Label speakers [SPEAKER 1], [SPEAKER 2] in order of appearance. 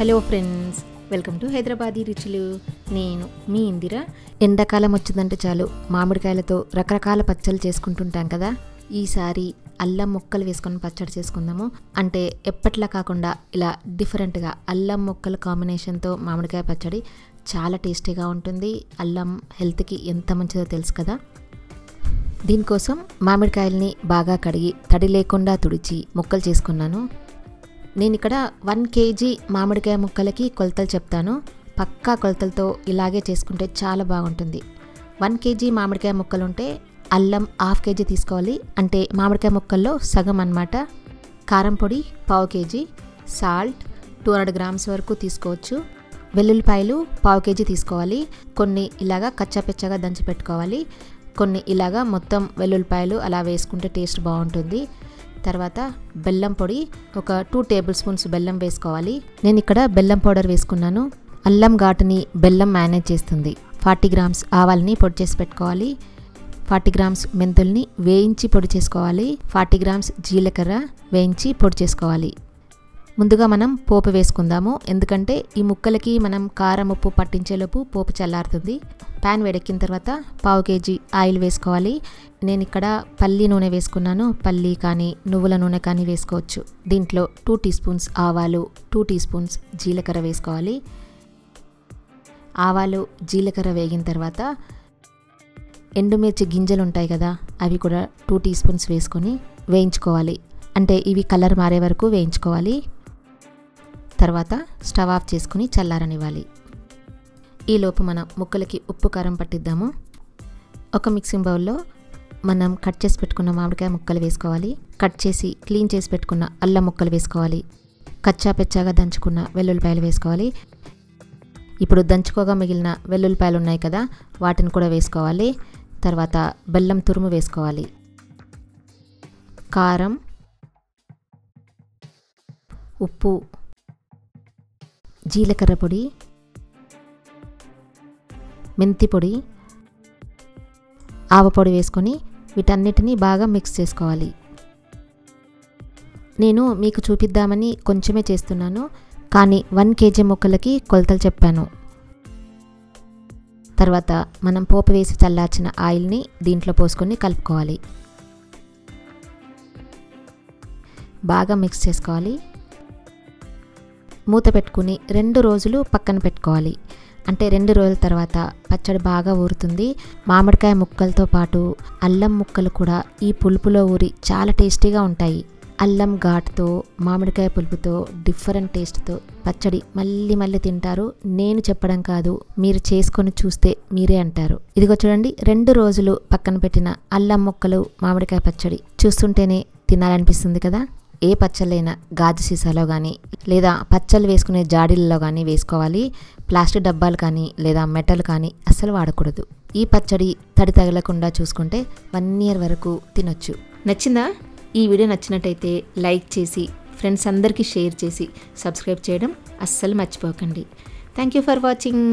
[SPEAKER 1] Hello friends, welcome to Hyderabadi రుచులు. నేను మీ ఇందిర. ఎండాకాలం వచ్చిందంటే చాలు మామిడికాయలతో రకరకాల పచ్చళ్ళు చేసుకుంటుంటాం కదా. ఈసారి అల్లం ముక్కలు వేసుకొని పచ్చడి చేసుకుందాము. అంటే ఎప్పట్లా కాకుండా ఇలా డిఫరెంట్గా అల్లం ముక్కల కాంబినేషన్తో మామిడికాయ పచ్చడి చాలా టేస్టీగా ఉంటుంది. అల్లం హెల్త్కి ఎంత మంచిదో తెలుసు కదా. దీనికోసం మామిడికాయల్ని బాగా కడిగి తడి లేకుండా తుడిచి ముక్కలు చేసుకున్నాను. నేను ఇక్కడ 1 kg మామిడికాయ ముక్కలకి కొలతలు చెప్తాను. పక్కా కొలతలతో ఇలాగే చేసుకుంటే చాలా బాగుంటుంది. 1 kg మామిడికాయ ముక్కలు ఉంటే అల్లం 1/2 kg తీసుకోవాలి. అంటే మామిడికాయ ముక్కల్లో సగం అన్నమాట. కారం పొడి 1/4 kg, సాల్ట్ 200 grams వరకు తీసుకోవచ్చు. వెల్లుల్లిపాయలు 1/4 kg తీసుకోవాలి. కొన్ని ఇలాగా కచ్చాపెచ్చగా దంచి పెట్టుకోవాలి, కొన్ని ఇలాగా మొత్తం వెల్లుల్లిపాయలు అలా వేసుకుంటే టేస్ట్ బాగుంటుంది. తర్వాత బెల్లం పొడి ఒక 2 tablespoons బెల్లం వేసుకోవాలి. నేను ఇక్కడ బెల్లం పౌడర్ వేసుకున్నాను. అల్లం ఘాటుని బెల్లం మేనేజ్ చేస్తుంది. 40 grams ఆవాల్ని పొడి చేసి పెట్టుకోవాలి. 40 grams మెంతుల్ని వేయించి పొడి చేసుకోవాలి. 40 grams జీలకర్ర వేయించి పొడి చేసుకోవాలి. ముందుగా మనం పోపు వేసుకుందాము. ఎందుకంటే ఈ ముక్కలకి మనం కారం ఉప్పు పట్టించేలోపు పోపు చల్లారుతుంది. ప్యాన్ వేడెక్కిన తర్వాత 1/4 kg ఆయిల్ వేసుకోవాలి. నేను ఇక్కడ పల్లి నూనె వేసుకున్నాను. పల్లి కానీ నువ్వుల నూనె కానీ వేసుకోవచ్చు. దీంట్లో 2 teaspoons ఆవాలు, 2 teaspoons జీలకర్ర వేసుకోవాలి. ఆవాలు జీలకర్ర వేగిన తర్వాత ఎండుమిర్చి గింజలు ఉంటాయి కదా, అవి కూడా 2 teaspoons వేసుకొని వేయించుకోవాలి. అంటే ఇవి కలర్ మారే వరకు వేయించుకోవాలి. తర్వాత స్టవ్ ఆఫ్ చేసుకుని చల్లారనివ్వాలి. ఈలోపు మనం ముక్కలకి ఉప్పు కారం పట్టిద్దాము. ఒక మిక్సింగ్ బౌల్లో మనం కట్ చేసి పెట్టుకున్న మామిడికాయ ముక్కలు వేసుకోవాలి. కట్ చేసి క్లీన్ చేసి పెట్టుకున్న అల్లం ముక్కలు వేసుకోవాలి. కచ్చా పెచ్చాగా దంచుకున్న వెల్లుల్లిపాయలు వేసుకోవాలి. ఇప్పుడు దంచుకోగా మిగిలిన వెల్లుల్లిపాయలు ఉన్నాయి కదా, వాటిని కూడా వేసుకోవాలి. తర్వాత బెల్లం తురుము వేసుకోవాలి. కారం, ఉప్పు, జీలకర్ర పొడి, మెంతి పొడి, ఆవపొడి వేసుకొని వీటన్నిటిని బాగా మిక్స్ చేసుకోవాలి. నేను మీకు చూపిద్దామని కొంచెమే చేస్తున్నాను, కానీ 1 kg ముక్కలకి కొలతలు చెప్పాను. తర్వాత మనం పోపు వేసి చల్లార్చిన ఆయిల్ని దీంట్లో పోసుకొని కలుపుకోవాలి. బాగా మిక్స్ చేసుకోవాలి. మూత పెట్టుకుని 2 రోజులు పక్కన పెట్టుకోవాలి. అంటే 2 రోజుల తర్వాత పచ్చడి బాగా ఊరుతుంది. మామిడికాయ ముక్కలతో పాటు అల్లం ముక్కలు కూడా ఈ పులుపులో ఊరి చాలా టేస్టీగా ఉంటాయి. అల్లం ఘాటుతో మామిడికాయ పులుపుతో డిఫరెంట్ టేస్ట్తో పచ్చడి మళ్ళీ మళ్ళీ తింటారు. నేను చెప్పడం కాదు, మీరు చేసుకొని చూస్తే మీరే అంటారు. ఇదిగో చూడండి, 2 రోజులు పక్కన పెట్టిన అల్లం ముక్కలు మామిడికాయ పచ్చడి చూస్తుంటేనే తినాలనిపిస్తుంది కదా. ఏ పచ్చళ్ళైనా గాజు సీసాలో కానీ లేదా పచ్చళ్ళు వేసుకునే జాడీలలో కానీ వేసుకోవాలి. ప్లాస్టిక్ డబ్బాలు కానీ లేదా మెటల్ కానీ అస్సలు వాడకూడదు. ఈ పచ్చడి తడి తగలకుండా చూసుకుంటే 1 year వరకు తినొచ్చు. నచ్చిందా? ఈ వీడియో నచ్చినట్టయితే లైక్ చేసి ఫ్రెండ్స్ అందరికీ షేర్ చేసి సబ్స్క్రైబ్ చేయడం అస్సలు మర్చిపోకండి. Thank you for watching.